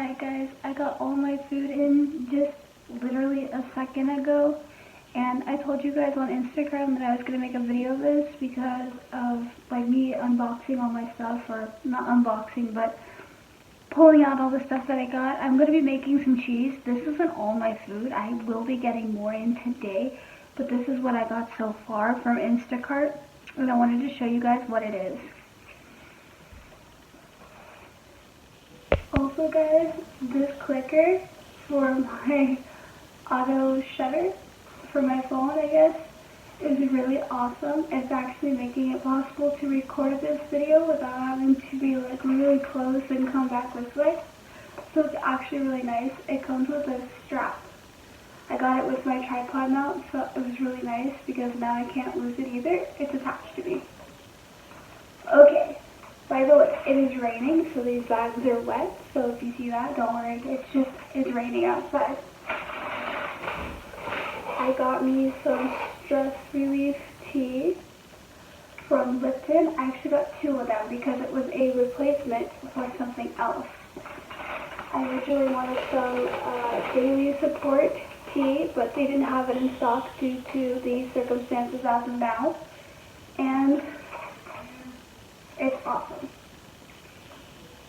Alright guys, I got all my food in just literally a second ago, and I told you guys on Instagram that I was going to make a video of this because of like me unboxing all my stuff, or not unboxing, but pulling out all the stuff that I got. I'm going to be making some cheese. This isn't all my food. I will be getting more in today, but this is what I got so far from Instacart, and I wanted to show you guys what it is. Also guys, this clicker for my auto shutter for my phone, I guess, is really awesome. It's actually making it possible to record this video without having to be like really close and come back this way. So it's actually really nice. It comes with a strap. I got it with my tripod mount, so it was really nice because now I can't lose it either. It's attached to me. Okay. By the way, it is raining, so these bags are wet, so if you see that, don't worry, it's raining outside. I got me some stress relief tea from Lipton. I actually got 2 of them because it was a replacement for something else. I originally wanted some daily support tea, but they didn't have it in stock due to the circumstances as of now, and it's awesome.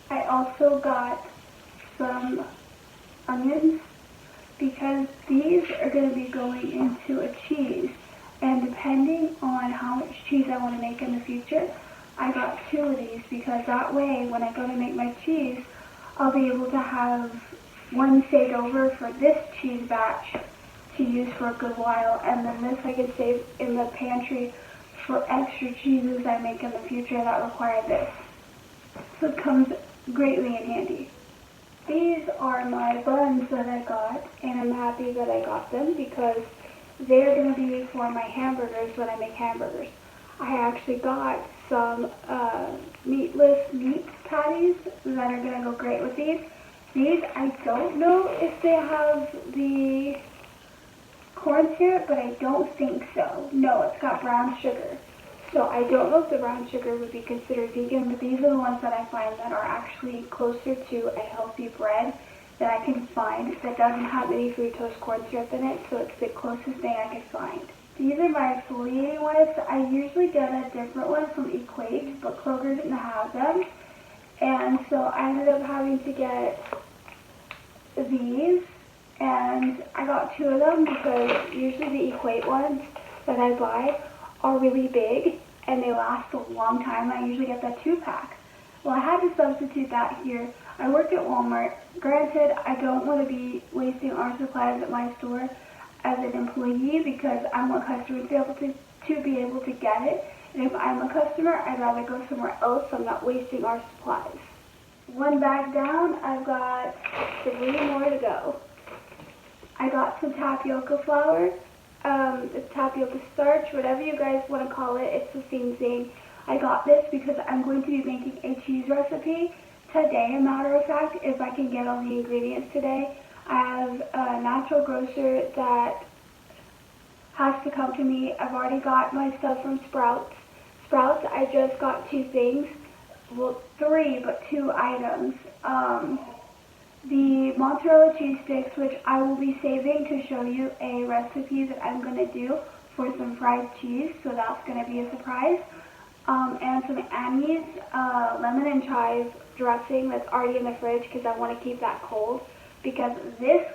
I also got some onions because these are going to be going into a cheese, and depending on how much cheese I want to make in the future, I got 2 of these because that way when I go to make my cheese, I'll be able to have one saved over for this cheese batch to use for a good while, and then this I can save in the pantry for extra cheeses I make in the future that require this. So it comes greatly in handy. These are my buns that I got, and I'm happy that I got them because they're going to be for my hamburgers when I make hamburgers. I actually got some meatless meat patties that are going to go great with these. These, I don't know if they have the corn syrup, but I don't think so. No, it's got brown sugar. So I don't know if the brown sugar would be considered vegan, but these are the ones that I find that are actually closer to a healthy bread that I can find that doesn't have any fructose corn syrup in it, so it's the closest thing I can find. These are my exfoliating wipes. I usually get a different one from Equate, but Kroger didn't have them, and so I ended up having to get these. And I got 2 of them because usually the Equate ones that I buy are really big and they last a long time. I usually get the 2-pack. Well, I had to substitute that here. I work at Walmart. Granted, I don't want to be wasting our supplies at my store as an employee because I want customers to be able to get it. And if I'm a customer, I'd rather go somewhere else so I'm not wasting our supplies. 1 bag down, I've got 3 more to go. I got some tapioca flour, tapioca starch, whatever you guys want to call it, it's the same thing. I got this because I'm going to be making a cheese recipe today, a matter of fact, if I can get all the ingredients today. I have a natural grocer that has to come to me. I've already got my stuff from Sprouts. Sprouts, I just got 2 things, well 3, but 2 items. The mozzarella cheese sticks, which I will be saving to show you a recipe that I'm going to do for some fried cheese, so that's going to be a surprise. And some Annie's lemon and chive dressing that's already in the fridge because I want to keep that cold, because this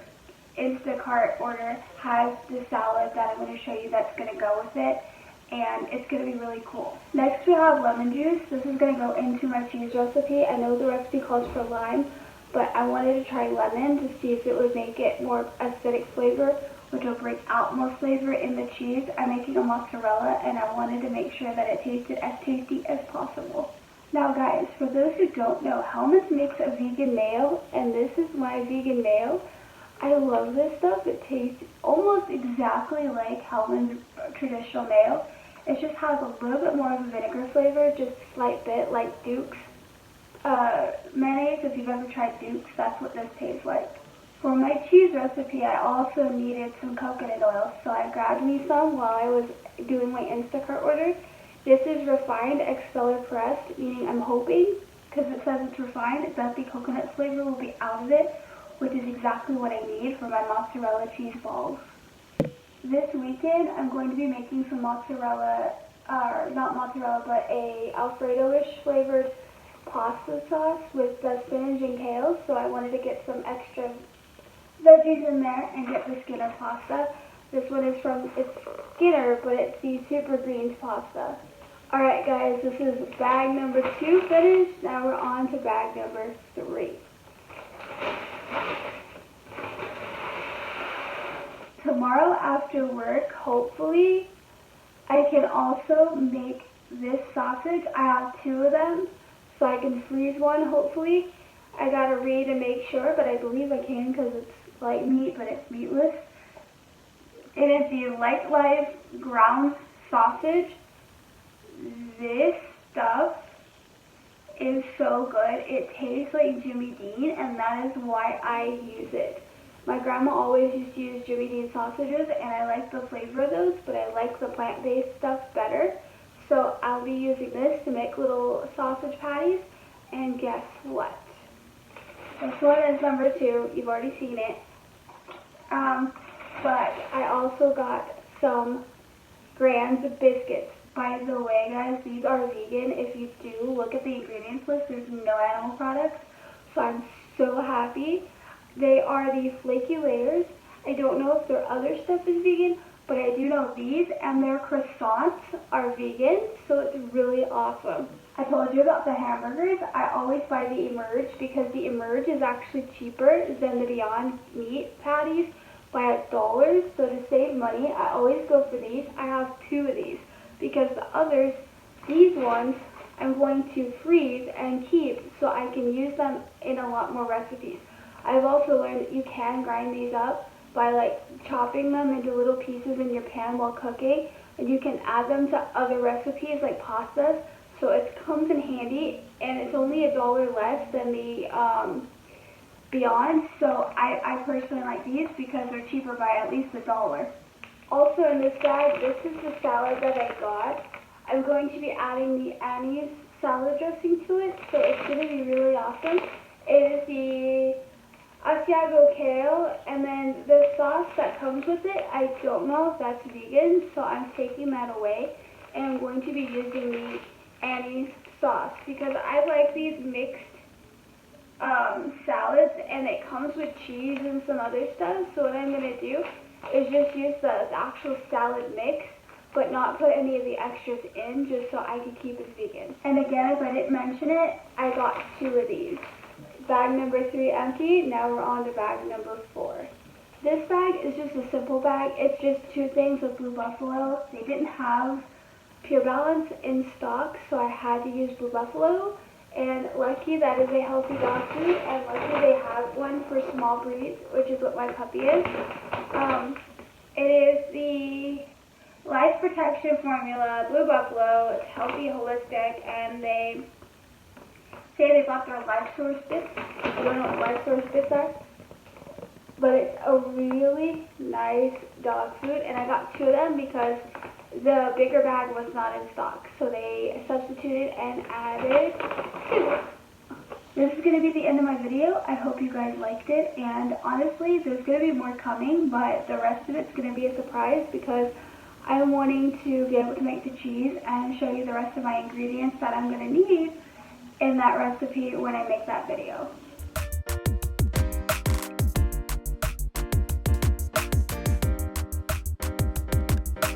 Instacart order has the salad that I'm going to show you that's going to go with it, and it's going to be really cool. Next we have lemon juice. This is going to go into my cheese recipe. I know the recipe calls for lime, but I wanted to try lemon to see if it would make it more acidic flavor, which will bring out more flavor in the cheese. I'm making a mozzarella, and I wanted to make sure that it tasted as tasty as possible. Now guys, for those who don't know, Hellmann's makes a vegan mayo, and this is my vegan mayo. I love this stuff. It tastes almost exactly like Hellmann's traditional mayo. It just has a little bit more of a vinegar flavor, just a slight bit, like Duke's mayonnaise. If you've ever tried Duke's, that's what this tastes like. For my cheese recipe, I also needed some coconut oil, so I grabbed me some while I was doing my Instacart order. This is refined expeller pressed, meaning I'm hoping because it says it's refined, that the coconut flavor will be out of it, which is exactly what I need for my mozzarella cheese balls. This weekend, I'm going to be making some mozzarella, not mozzarella, but a Alfredo-ish flavored pasta sauce with the spinach and kale, so I wanted to get some extra veggies in there and get the Skinner pasta. This one is it's Skinner, but it's the Super Greens pasta. Alright guys, this is bag number 2 finished. Now we're on to bag number 3. Tomorrow after work, hopefully, I can also make this sausage. I have 2 of them, so I can freeze one, hopefully. I gotta read and make sure, but I believe I can because it's like meat, but it's meatless. It is the Like Life ground sausage. This stuff is so good. It tastes like Jimmy Dean, and that is why I use it. My grandma always used to use Jimmy Dean sausages, and I like the flavor of those, but I like the plant-based stuff better. So I'll be using this to make little sausage patties, and guess what? This one is number 2. You've already seen it. But I also got some Grand's biscuits. By the way, guys, these are vegan. If you do look at the ingredients list, there's no animal products. So I'm so happy. They are the flaky layers. I don't know if their other stuff is vegan, but I do know these and their croissants are vegan, so it's really awesome. I told you about the hamburgers. I always buy the Emerge because the Emerge is actually cheaper than the Beyond Meat patties by $1. So to save money, I always go for these. I have 2 of these because the others, these ones, I'm going to freeze and keep so I can use them in a lot more recipes. I've also learned that you can grind these up by like chopping them into little pieces in your pan while cooking, and you can add them to other recipes like pastas, so it comes in handy, and it's only $1 less than the Beyond, so I personally like these because they're cheaper by at least $1. Also in this bag, this is the salad that I got. I'm going to be adding the Annie's salad dressing to it, so it's going to be really awesome. It is the Asiago kale, and then the sauce that comes with it, I don't know if that's vegan, so I'm taking that away, and I'm going to be using the Annie's sauce, because I like these mixed salads, and it comes with cheese and some other stuff, so what I'm going to do is just use the actual salad mix, but not put any of the extras in, just so I can keep it vegan. And again, if I didn't mention it, I got 2 of these. Bag number 3 empty, now we're on to bag number 4. This bag is just a simple bag. It's just 2 things of Blue Buffalo. They didn't have Pure Balance in stock, so I had to use Blue Buffalo. And lucky that is a healthy dog food, and lucky they have one for small breeds, which is what my puppy is. It is the Life Protection Formula, Blue Buffalo. It's healthy, holistic, and they say they bought their Life Source bits. I don't know what Life Source bits are, but it's a really nice dog food, and I got 2 of them because the bigger bag was not in stock, so they substituted and added 2. This is going to be the end of my video. I hope you guys liked it, and honestly, there's going to be more coming, but the rest of it's going to be a surprise because I'm wanting to be able to make the cheese and show you the rest of my ingredients that I'm going to need in that recipe when I make that video.